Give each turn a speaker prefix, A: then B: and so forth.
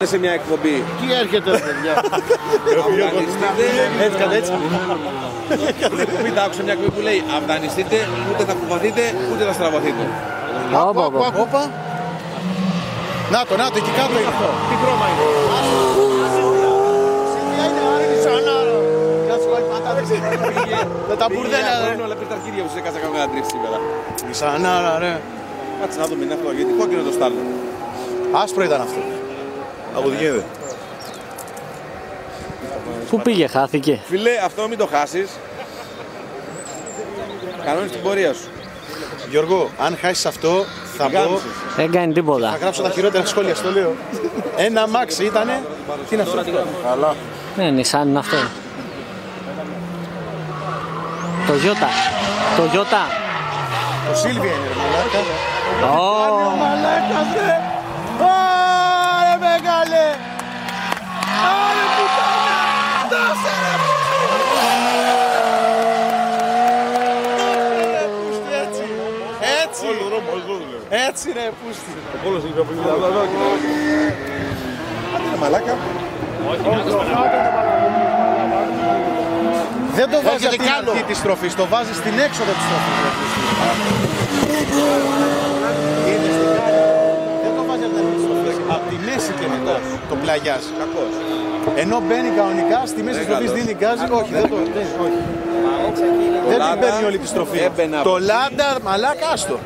A: Σε μια εκπομπή.
B: Τι έρχεται ρε παιδιά.
A: Έτσι κατά έτσι. Μην τα άκουσα μια εκπομπή που λέει αφγανιστείτε, ούτε θα κουβαθείτε, ούτε θα στραβωθείτε.
B: Όπα. Να το, εκεί κάτω είναι αυτό. Τι χρώμα είναι. Με τα μπουρδέλα ρε.
A: Αλλά πήρε τα αρχίδια που σε έκασα καμιά τρίφη σήμερα.
B: Η Σανάρα ρε.
A: Κάτσε να δούμε είναι αυτό, γιατί κόκκινο το στάλο.
B: Άσπρο ήταν αυτό.
A: Από τι γίνεται.
C: Πού πήγε, χάθηκε.
A: Φιλέ, αυτό μην το χάσεις. Κανόνες την πορεία σου.
B: Γιώργο, αν χάσεις αυτό θα πω...
C: Δεν κάνει τίποτα.
B: Θα γράψω τα χειρότερα σχόλια, στο λέω. Ένα μάξι ήτανε. Τι είναι αυτό. Καλά.
C: Ναι, Νισάν είναι αυτό. Το Γιώτα.
B: Το Σίλβια είναι ρε μαλάκα.
C: Ω,
B: Μαλάκας ρε. Άρε μεγάλε. Άρε πουτάνα. Δώσε ρε πούστη. Έτσι. Έτσι ρε πούστη.
A: Όλος είναι πιο Άντε ρε μαλάκα.
B: Δεν το βάζεις στην αρχή της στροφής, το βάζεις στην έξοδο της στροφής. Δεν το βάζεις από την αρχή της στροφής, από τη μέση και μετά το πλαγιάζει. Ενώ μπαίνει κανονικά, στη μέση της στροφής δίνει γκάζι, όχι, δεν το δίνει. Δεν την παίρνει όλη τη στροφή. Το λάντα, μαλάκα, άστο.